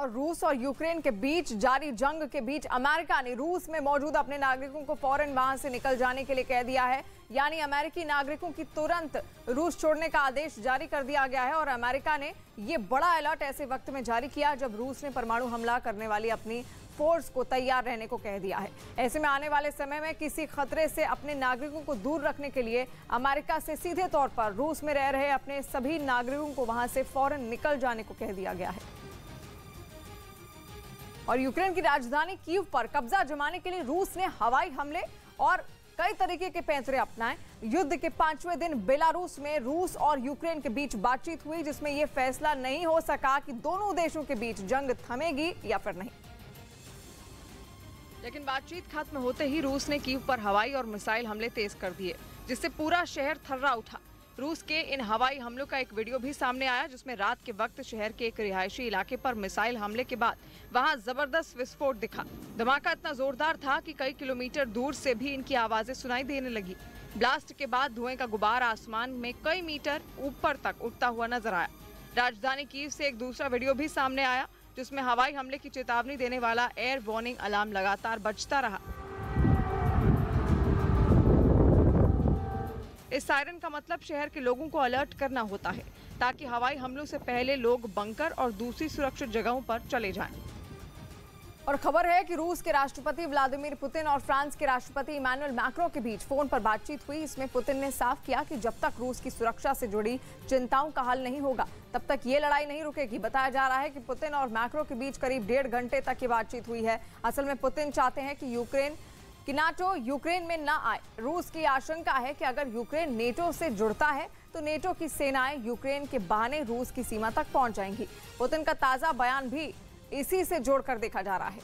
और रूस और यूक्रेन के बीच जारी जंग के बीच अमेरिका ने रूस में मौजूद अपने नागरिकों को फौरन वहां से निकल जाने के लिए कह दिया है। यानी अमेरिकी नागरिकों की तुरंत रूस छोड़ने का आदेश जारी कर दिया गया है। और अमेरिका ने यह बड़ा अलर्ट ऐसे वक्त में जारी किया जब रूस ने परमाणु हमला करने वाली अपनी फोर्स को तैयार रहने को कह दिया है। ऐसे में आने वाले समय में किसी खतरे से अपने नागरिकों को दूर रखने के लिए अमेरिका से सीधे तौर पर रूस में रह रहे अपने सभी नागरिकों को वहां से फौरन निकल जाने को कह दिया गया है। और यूक्रेन की राजधानी कीव पर कब्जा जमाने के लिए रूस ने हवाई हमले और कई तरीके के पैंतरे अपनाए। युद्ध के 5वें दिन बेलारूस में रूस और यूक्रेन के बीच बातचीत हुई, जिसमें यह फैसला नहीं हो सका कि दोनों देशों के बीच जंग थमेगी या फिर नहीं। लेकिन बातचीत खत्म होते ही रूस ने कीव पर हवाई और मिसाइल हमले तेज कर दिए, जिससे पूरा शहर थर्रा उठा। रूस के इन हवाई हमलों का एक वीडियो भी सामने आया, जिसमें रात के वक्त शहर के एक रिहायशी इलाके पर मिसाइल हमले के बाद वहां जबरदस्त विस्फोट दिखा। धमाका इतना जोरदार था कि कई किलोमीटर दूर से भी इनकी आवाजें सुनाई देने लगी। ब्लास्ट के बाद धुएं का गुबार आसमान में कई मीटर ऊपर तक उठता हुआ नजर आया। राजधानी कीव से एक दूसरा वीडियो भी सामने आया, जिसमें हवाई हमले की चेतावनी देने वाला एयर वार्निंग अलार्म लगातार बजता रहा। इस सायरन का मतलब शहर के लोगों को अलर्ट करना होता है, ताकि हवाई हमलों से पहले लोग बंकर और दूसरी सुरक्षित जगहों पर चले जाएं। और खबर है कि रूस के राष्ट्रपति व्लादिमीर पुतिन और फ्रांस के राष्ट्रपति इमैनुअल मैक्रों के बीच फोन पर बातचीत हुई। इसमें पुतिन ने साफ किया कि जब तक रूस की सुरक्षा से जुड़ी चिंताओं का हल नहीं होगा, तब तक ये लड़ाई नहीं रुकेगी। बताया जा रहा है कि पुतिन और मैक्रों के बीच करीब 1.5 घंटे तक ये बातचीत हुई है। असल में पुतिन चाहते हैं कि नाटो यूक्रेन में न आए। रूस की आशंका है कि अगर यूक्रेन नेटो से जुड़ता है तो नेटो की सेनाएं यूक्रेन के बहाने रूस की सीमा तक पहुंच जाएंगी। पुतिन का ताजा बयान भी इसी से जोड़कर देखा जा रहा है।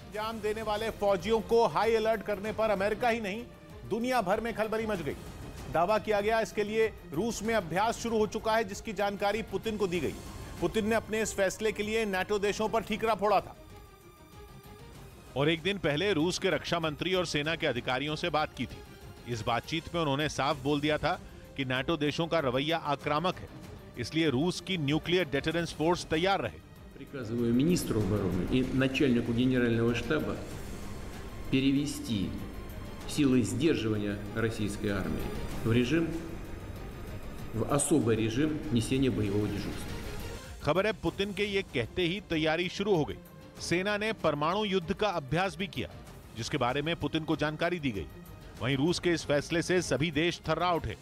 अंजाम देने वाले फौजियों को हाई अलर्ट करने पर अमेरिका ही नहीं, दुनिया भर में खलबली मच गई। दावा किया गया इसके लिए रूस में अभ्यास शुरू हो चुका है, जिसकी जानकारी पुतिन को दी गई। पुतिन ने अपने इस फैसले के लिए नाटो देशों पर ठीकरा फोड़ा था। और एक दिन पहले रूस के रक्षा मंत्री और सेना के अधिकारियों से बात की थी। इस बातचीत में उन्होंने साफ बोल दिया था कि नाटो देशों का रवैया आक्रामक है, इसलिए रूस की न्यूक्लियर डेटरेंस फोर्स तैयार रहे। Приказываю министру обороны и начальнику генерального штаба перевести силы сдерживания российской армии в особый режим несения боевого дежурства। खबर है पुतिन के ये कहते ही तैयारी शुरू हो गई। सेना ने परमाणु युद्ध का अभ्यास भी किया, जिसके बारे में पुतिन को जानकारी दी गई। वहीं रूस के इस फैसले से सभी देश थर्रा उठे।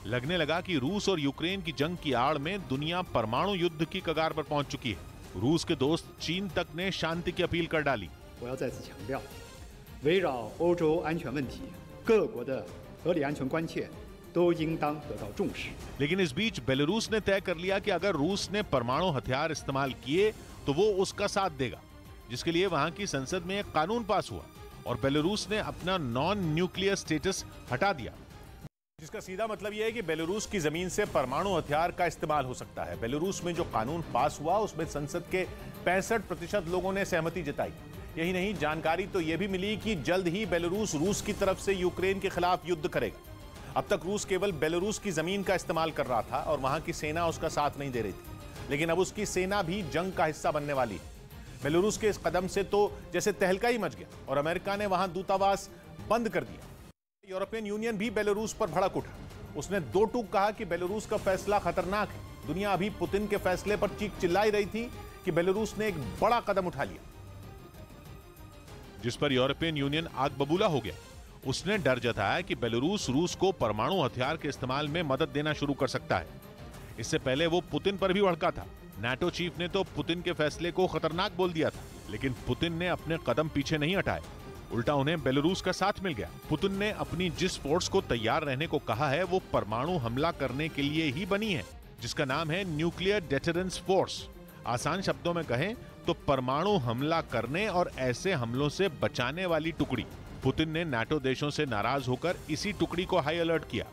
लगने लगा कि रूस और यूक्रेन की जंग की आड़ में दुनिया परमाणु युद्ध की कगार पर पहुंच चुकी है। रूस के दोस्त चीन तक ने शांति की अपील कर डाली। लेकिन इस बीच बेलारूस ने तय कर लिया कि अगर रूस ने परमाणु हथियार इस्तेमाल किए तो वो उसका साथ देगा, जिसके लिए वहां की संसद में एक कानून पास हुआ और बेलारूस ने अपना नॉन न्यूक्लियर स्टेटस हटा दिया, जिसका सीधा मतलब यह है कि बेलारूस की जमीन से परमाणु हथियार का इस्तेमाल हो सकता है। बेलारूस में जो कानून पास हुआ उसमें संसद के 65% लोगों ने सहमति जताई। यही नहीं, जानकारी तो यह भी मिली कि जल्द ही बेलारूस रूस की तरफ से यूक्रेन के खिलाफ युद्ध करेगा। अब तक रूस केवल बेलारूस की जमीन का इस्तेमाल कर रहा था और वहां की सेना उसका साथ नहीं दे रही थी, लेकिन अब उसकी सेना भी जंग का हिस्सा बनने वाली है। बेलारूस के इस कदम से तो जैसे तहलका ही मच गया और अमेरिका ने वहां दूतावास बंद कर दिया। यूरोपियन यूनियन भी बेलारूस पर भड़क उठा। उसने दो टूक कहा कि बेलारूस का फैसला खतरनाक है। दुनिया अभी पुतिन के फैसले पर चीख चिल्लाई रही थी कि बेलारूस ने एक बड़ा कदम उठा लिया, जिस पर यूरोपियन यूनियन आग बबूला हो गया। उसने डर जताया कि बेलारूस रूस को परमाणु हथियार के इस्तेमाल में मदद देना शुरू कर सकता है। इससे पहले वो पुतिन पर भी भड़का था। नाटो चीफ ने तो पुतिन के फैसले को खतरनाक बोल दिया था, लेकिन पुतिन ने अपने कदम पीछे नहीं हटाए, उल्टा उन्हें बेलारूस का साथ मिल गया। पुतिन ने अपनी जिस फोर्स को तैयार रहने को कहा है वो परमाणु हमला करने के लिए ही बनी है, जिसका नाम है न्यूक्लियर डेटरेंस फोर्स। आसान शब्दों में कहें तो परमाणु हमला करने और ऐसे हमलों से बचाने वाली टुकड़ी। पुतिन ने नाटो देशों से नाराज होकर इसी टुकड़ी को हाई अलर्ट किया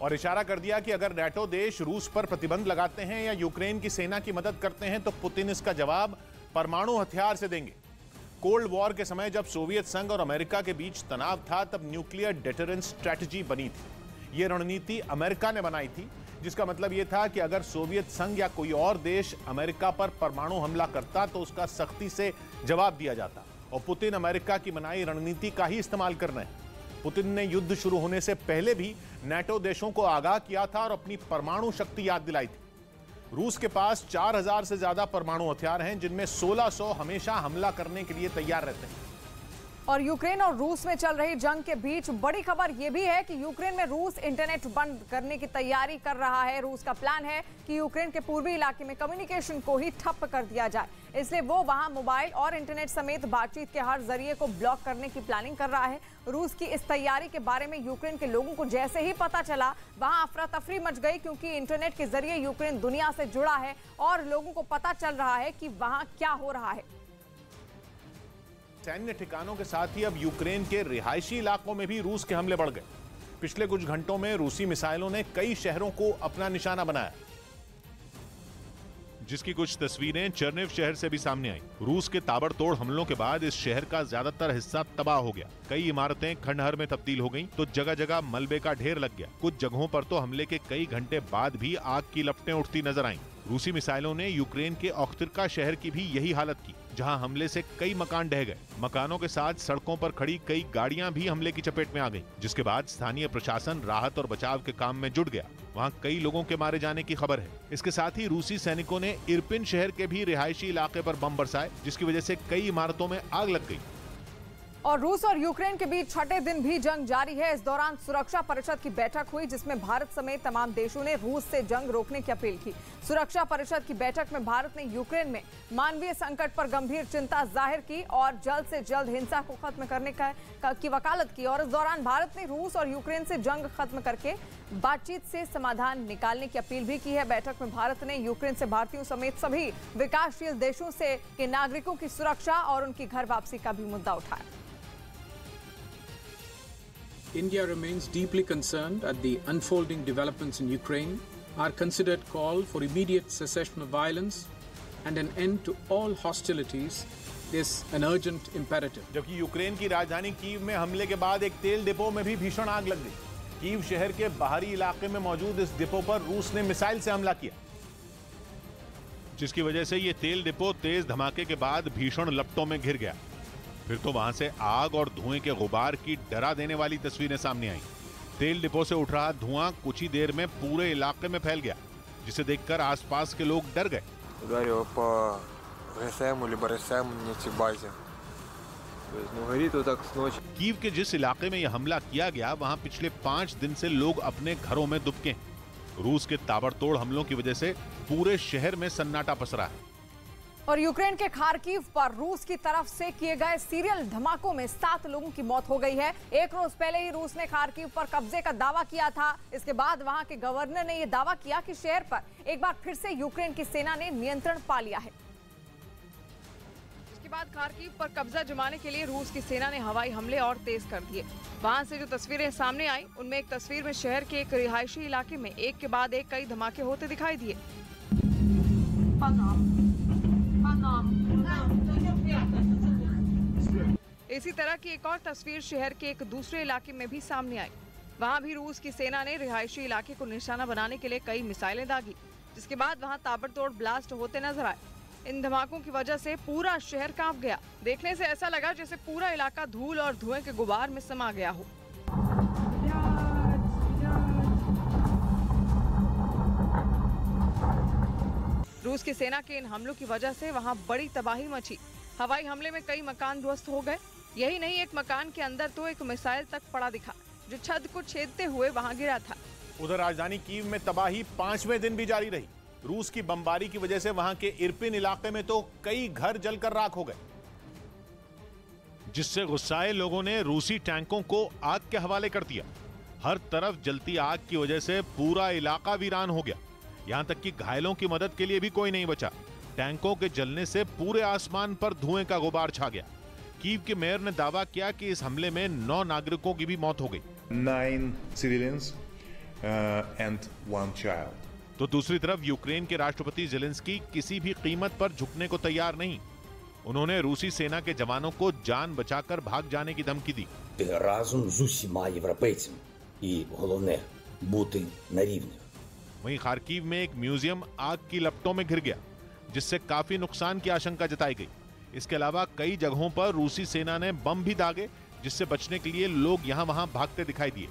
और इशारा कर दिया कि अगर नाटो देश रूस पर प्रतिबंध लगाते हैं या यूक्रेन की सेना की मदद करते हैं तो पुतिन इसका जवाब परमाणु हथियार से देंगे। कोल्ड वॉर के समय जब सोवियत संघ और अमेरिका के बीच तनाव था, तब न्यूक्लियर डेटरेंस स्ट्रैटेजी बनी थी। यह रणनीति अमेरिका ने बनाई थी, जिसका मतलब यह था कि अगर सोवियत संघ या कोई और देश अमेरिका पर परमाणु हमला करता तो उसका सख्ती से जवाब दिया जाता। और पुतिन अमेरिका की बनाई रणनीति का ही इस्तेमाल कर रहे हैं। पुतिन ने युद्ध शुरू होने से पहले भी नाटो देशों को आगाह किया था और अपनी परमाणु शक्ति याद दिलाई थी। रूस के पास 4000 से ज्यादा परमाणु हथियार हैं, जिनमें 1600 हमेशा हमला करने के लिए तैयार रहते हैं। और यूक्रेन और रूस में चल रही जंग के बीच बड़ी खबर यह भी है कि यूक्रेन में रूस इंटरनेट बंद करने की तैयारी कर रहा है। रूस का प्लान है कि यूक्रेन के पूर्वी इलाके में कम्युनिकेशन को ही ठप कर दिया जाए, इसलिए वो वहां मोबाइल और इंटरनेट समेत बातचीत के हर जरिए को ब्लॉक करने की प्लानिंग कर रहा है। रूस की इस तैयारी के बारे में यूक्रेन के लोगों को जैसे ही पता चला, वहां अफरा तफरी मच गई, क्योंकि इंटरनेट के जरिए यूक्रेन दुनिया से जुड़ा है और लोगों को पता चल रहा है कि वहां क्या हो रहा है। सैन्य ठिकानों के साथ ही अब यूक्रेन के रिहायशी इलाकों में भी रूस के हमले बढ़ गए। पिछले कुछ घंटों में रूसी मिसाइलों ने कई शहरों को अपना निशाना बनाया, जिसकी कुछ तस्वीरें चर्निव शहर से भी सामने आई। रूस के ताबड़तोड़ हमलों के बाद इस शहर का ज्यादातर हिस्सा तबाह हो गया। कई इमारतें खंडहर में तब्दील हो गईं, तो जगह जगह मलबे का ढेर लग गया। कुछ जगहों पर तो हमले के कई घंटे बाद भी आग की लपटें उठती नजर आईं। रूसी मिसाइलों ने यूक्रेन के ओख्तिर्का शहर की भी यही हालत की, जहां हमले से कई मकान ढह गए। मकानों के साथ सड़कों पर खड़ी कई गाड़ियां भी हमले की चपेट में आ गईं, जिसके बाद स्थानीय प्रशासन राहत और बचाव के काम में जुट गया। वहां कई लोगों के मारे जाने की खबर है। इसके साथ ही रूसी सैनिकों ने इरपिन शहर के भी रिहायशी इलाके पर बम बरसाए, जिसकी वजह से कई इमारतों में आग लग गई। और रूस और यूक्रेन के बीच छठे दिन भी जंग जारी है। इस दौरान सुरक्षा परिषद की बैठक हुई, जिसमें भारत समेत तमाम देशों ने रूस से जंग रोकने की अपील की। सुरक्षा परिषद की बैठक में भारत ने यूक्रेन में मानवीय संकट पर गंभीर चिंता जाहिर की और जल्द से जल्द हिंसा को खत्म करने की वकालत की। और इस दौरान भारत ने रूस और यूक्रेन से जंग खत्म करके बातचीत से समाधान निकालने की अपील भी की है। बैठक में भारत ने यूक्रेन से भारतीयों समेत सभी विकासशील देशों से के नागरिकों की सुरक्षा और उनकी घर वापसी का भी मुद्दा उठाया। India remains deeply concerned at the unfolding developments in Ukraine. Our considered call for immediate cessation of violence and an end to all hostilities is an urgent imperative. जबकि यूक्रेन की राजधानी कीव में हमले के बाद एक तेल डिपो में भी भीषण आग लग गई। कीव शहर के बाहरी इलाके में मौजूद इस डिपो पर रूस ने मिसाइल से हमला किया, जिसकी वजह से ये तेल डिपो तेज धमाके के बाद भीषण लपटों में घिर गया। फिर तो वहां से आग और धुएं के गुबार की डरा देने वाली तस्वीरें सामने आई। तेल डिपो से उठ रहा धुआं कुछ ही देर में पूरे इलाके में फैल गया, जिसे देखकर आसपास के लोग डर गए। कीव के जिस इलाके में यह हमला किया गया, वहां पिछले 5 दिन से लोग अपने घरों में दुबके हैं। रूस के ताबड़तोड़ हमलों की वजह से पूरे शहर में सन्नाटा पसरा है। और यूक्रेन के खार्किव पर रूस की तरफ से किए गए सीरियल धमाकों में 7 लोगों की मौत हो गई है। एक रोज पहले ही रूस ने खार्किव पर कब्जे का दावा किया था। इसके बाद वहां के गवर्नर ने यह दावा किया कि शहर पर एक बार फिर से यूक्रेन की सेना ने नियंत्रण पा लिया है। इसके बाद खार्किव पर कब्जा जमाने के लिए रूस की सेना ने हवाई हमले और तेज कर दिए। वहां से जो तस्वीरें सामने आई, उनमें एक तस्वीर में शहर के एक रिहायशी इलाके में एक के बाद एक कई धमाके होते दिखाई दिए। इसी तरह की एक और तस्वीर शहर के एक दूसरे इलाके में भी सामने आई। वहां भी रूस की सेना ने रिहायशी इलाके को निशाना बनाने के लिए कई मिसाइलें दागी, जिसके बाद वहां ताबड़तोड़ ब्लास्ट होते नजर आए। इन धमाकों की वजह से पूरा शहर कांप गया। देखने से ऐसा लगा जैसे पूरा इलाका धूल और धुएं के गुबार में समा गया हो। रूस की सेना के इन हमलों की वजह से वहां बड़ी तबाही मची। हवाई हमले में कई मकान ध्वस्त हो गए। यही नहीं, एक मकान के अंदर तो एक मिसाइल तक पड़ा दिखा, जो छत को छेदते हुए वहां गिरा था। उधर राजधानी कीव में तबाही 5वें दिन भी जारी रही। रूस की बमबारी की वजह से वहां के इरपिन इलाके में तो कई घर जलकर राख हो गए, जिससे गुस्साए लोगों ने रूसी टैंकों को आग के हवाले कर दिया। हर तरफ जलती आग की वजह से पूरा इलाका वीरान हो गया। यहां तक कि घायलों की मदद के लिए भी कोई नहीं बचा। टैंकों के जलने से पूरे आसमान पर धुएं का गुबार छा गया। कीव के मेयर ने दावा किया कि इस हमले में 9 नागरिकों की भी मौत हो गई। 9 civilians and 1 child. तो दूसरी तरफ यूक्रेन के राष्ट्रपति ज़ेलेंस्की किसी भी कीमत पर झुकने को तैयार नहीं। उन्होंने रूसी सेना के जवानों को जान बचाकर भाग जाने की धमकी दी। Разом з усіма європейцями і головне бути на рівні. वहीं खार्किव में एक म्यूजियम आग की लपटों में घिर गया, जिससे काफी नुकसान की आशंका जताई गई। इसके अलावा कई जगहों पर रूसी सेना ने बम भी दागे, जिससे बचने के लिए लोग यहां वहां भागते दिखाई दिए।